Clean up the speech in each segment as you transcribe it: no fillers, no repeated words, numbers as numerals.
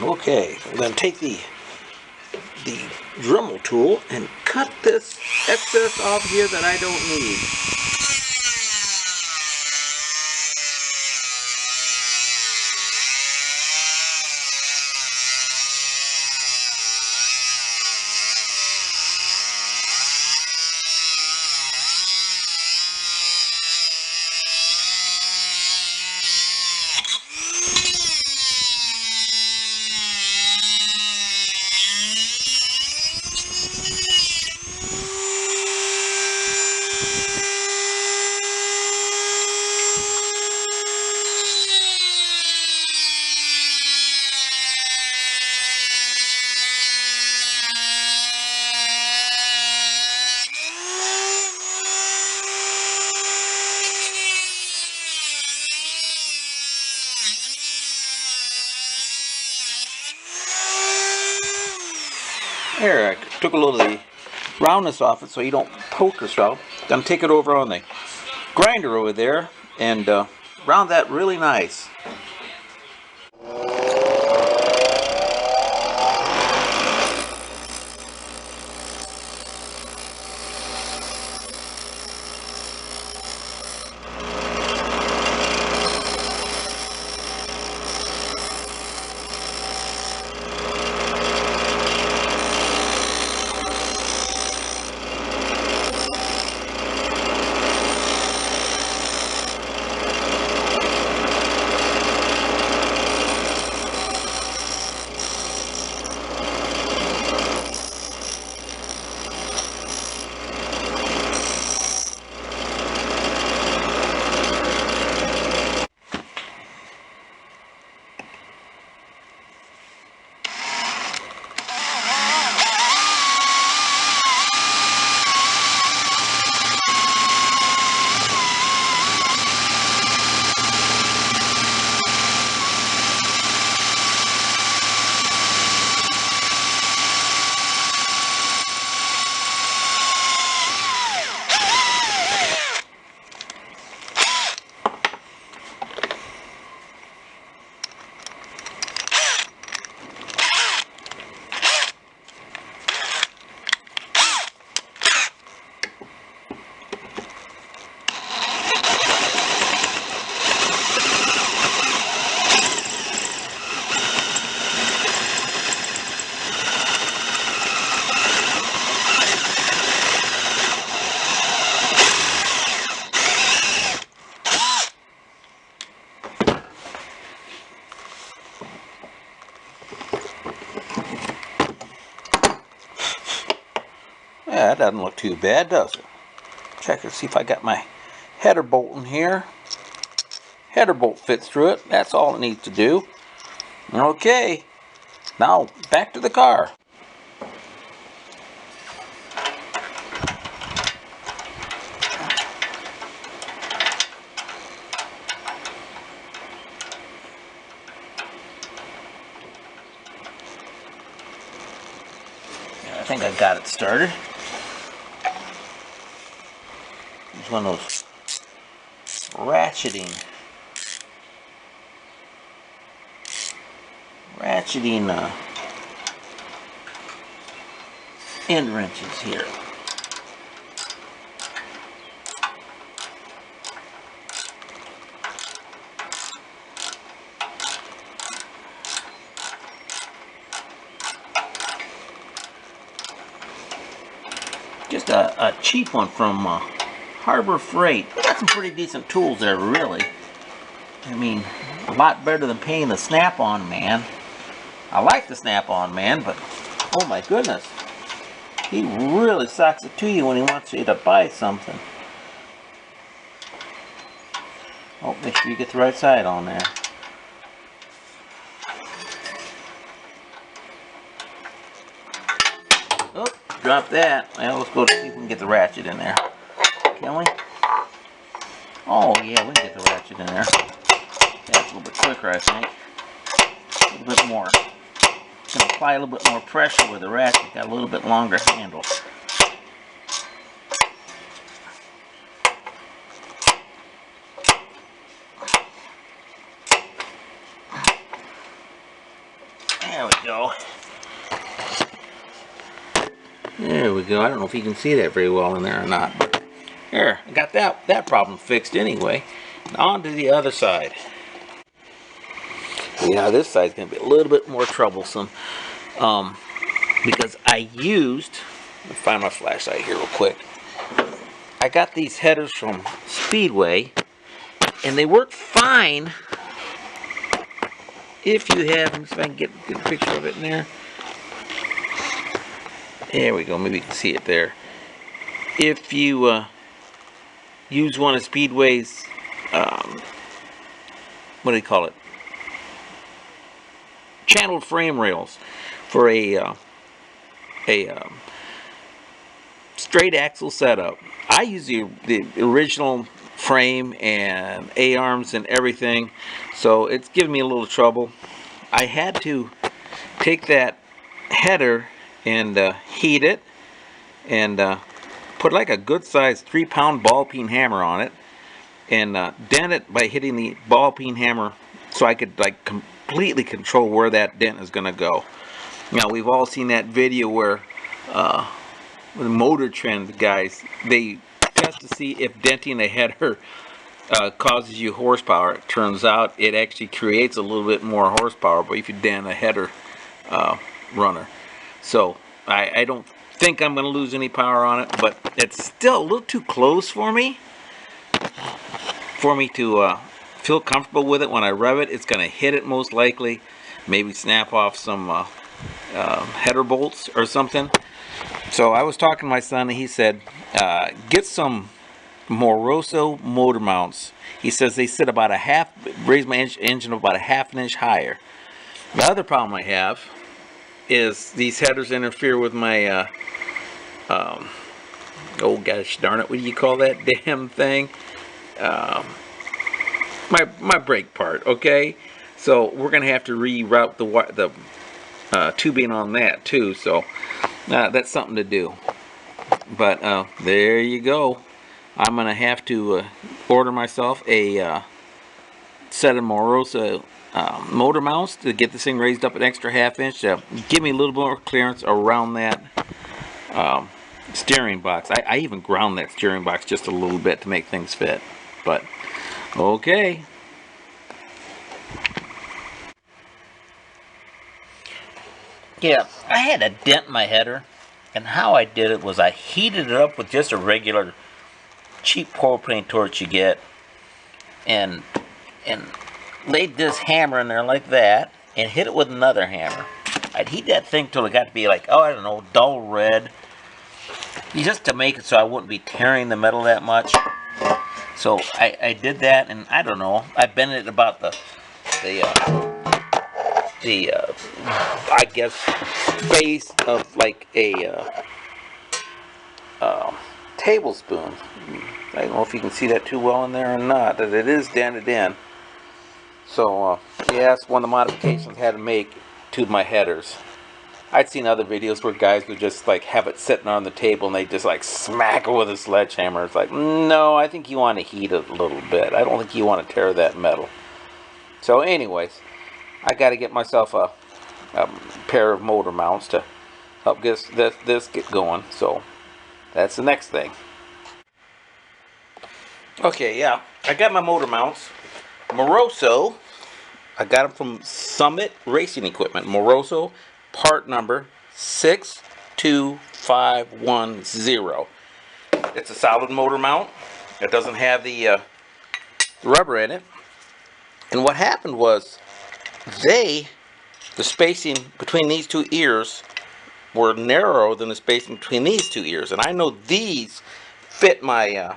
Okay, I'm going to take the Dremel tool and cut this excess off here that I don't need. There, I took a little of the roundness off it so you don't poke yourself. Gonna take it over on the grinder over there and round that really nice. Yeah, that doesn't look too bad, does it? Check to see if I got my header bolt in here. Header bolt fits through it. That's all it needs to do. Okay, now back to the car. I think I got it started. It's one of those ratcheting end wrenches here. Just a cheap one from Harbor Freight. They got some pretty decent tools there, really. I mean, a lot better than paying the Snap-on man. I like the Snap-on man, but oh my goodness, he really sucks it to you when he wants you to buy something. Oh, make sure you get the right side on there. Oh, drop that. Well, let's go see if we can get the ratchet in there. Can we? Oh yeah, we can get the ratchet in there. That's a little bit quicker, I think. A little bit more. Gonna apply a little bit more pressure with the ratchet. Got a little bit longer handle. There we go. There we go. I don't know if you can see that very well in there or not, but there, I got that problem fixed anyway. On to the other side. Yeah, this side's gonna be a little bit more troublesome because I used. Let me find my flashlight here real quick. I got these headers from Speedway, and they work fine if you have. Let me see if I can get a picture of it in there. There we go. Maybe you can see it there. If you use one of Speedway's, what do they call it? Channeled frame rails for a straight axle setup. I use the original frame and A-arms and everything, so it's giving me a little trouble. I had to take that header and heat it and put like a good sized 3-pound ball peen hammer on it and dent it by hitting the ball peen hammer so I could like completely control where that dent is going to go. Now we've all seen that video where the Motor Trend guys, they test to see if denting a header causes you horsepower. It turns out it actually creates a little bit more horsepower, but if you dent a header runner. So I don't think I'm going to lose any power on it, but it's still a little too close for me to feel comfortable with it. When I rev it, it's going to hit it most likely, maybe snap off some header bolts or something. So I was talking to my son, and he said, get some Moroso motor mounts. He says they sit about raise my engine about a ½ an inch higher. The other problem I have is these headers interfere with my, oh gosh darn it, what do you call that damn thing? My brake part, okay? So we're going to have to reroute the tubing on that too, so that's something to do. But there you go. I'm going to have to order myself a set of Moroso motor mounts to get this thing raised up an extra ½ inch to give me a little more clearance around that steering box. I even ground that steering box just a little bit to make things fit. But okay. Yeah, I had a dent in my header, and how I did it was I heated it up with just a regular cheap propane torch you get, and laid this hammer in there like that, and hit it with another hammer. I'd heat that thing till it got to be like, oh, I don't know, dull red, just to make it so I wouldn't be tearing the metal that much. So I did that, and I don't know, I bent it about the I guess base of like a tablespoon. I don't know if you can see that too well in there or not, that it is dented in. So yeah, that's one of the modifications I had to make to my headers. I'd seen other videos where guys would just like have it sitting on the table and they just like smack it with a sledgehammer. It's like, no, I think you want to heat it a little bit. I don't think you want to tear that metal. So anyways, I got to get myself a pair of motor mounts to help get this get going. So that's the next thing. Okay, yeah, I got my motor mounts. Moroso, I got them from Summit Racing Equipment. Moroso, part number 62510. It's a solid motor mount. It doesn't have the rubber in it. And what happened was, the spacing between these two ears were narrower than the spacing between these two ears. And I know these fit my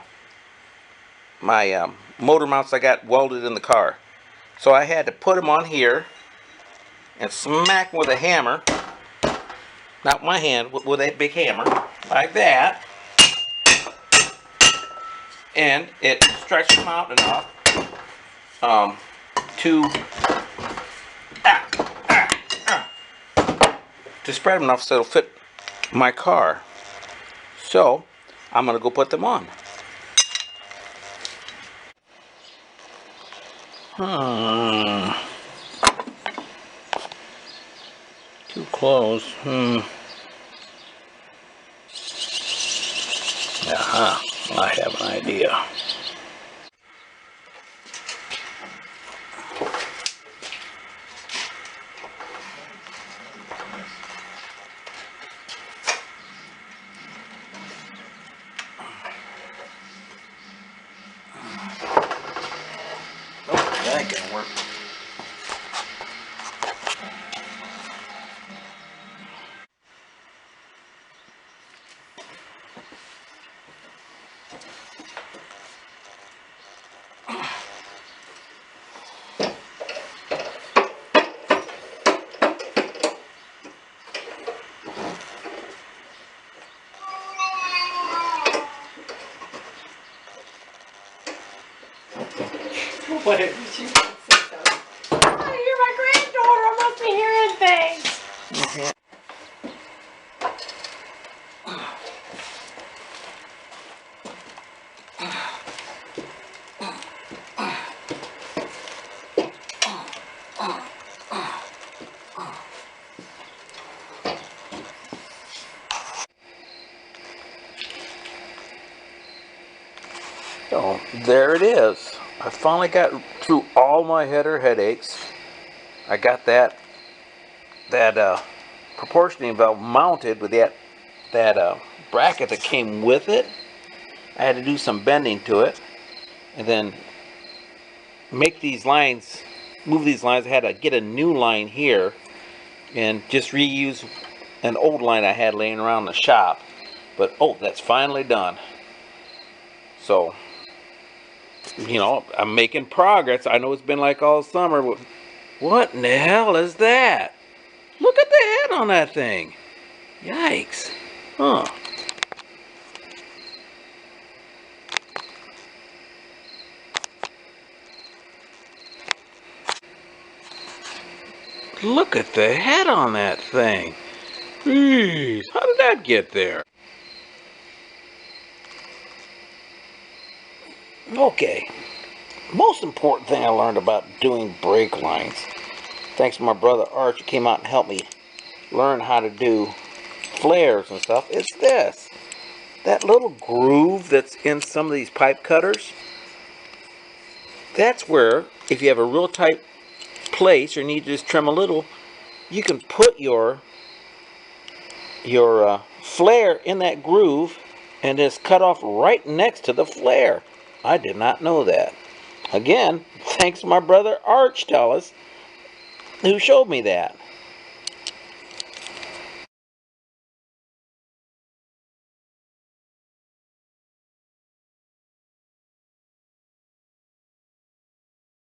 motor mounts I got welded in the car. So I had to put them on here and smack them with a hammer, not my hand, with a big hammer, like that. And it stretched them out enough to spread them enough so it'll fit my car. So I'm gonna go put them on. close. Aha, I have an idea. Oh, that ain't gonna work. What did she say? I hear my granddaughter. I must be hearing things. So there it is. I finally got through all my header headaches. I got that proportioning valve mounted with that bracket that came with it. I had to do some bending to it, and then make these lines, move these lines. I had to get a new line here, and just reuse an old line I had laying around the shop. But oh, that's finally done. So, you know, I'm making progress. I know it's been like all summer, but what in the hell is that? Look at the head on that thing. Yikes. Huh. Look at the head on that thing. Jeez, how did that get there? Okay. Most important thing I learned about doing brake lines, thanks to my brother Arch, who came out and helped me learn how to do flares and stuff, is this. That little groove that's in some of these pipe cutters, that's where, if you have a real tight place or need to just trim a little, you can put your flare in that groove and just cut off right next to the flare. I did not know that. Again, thanks to my brother Arch who showed me that.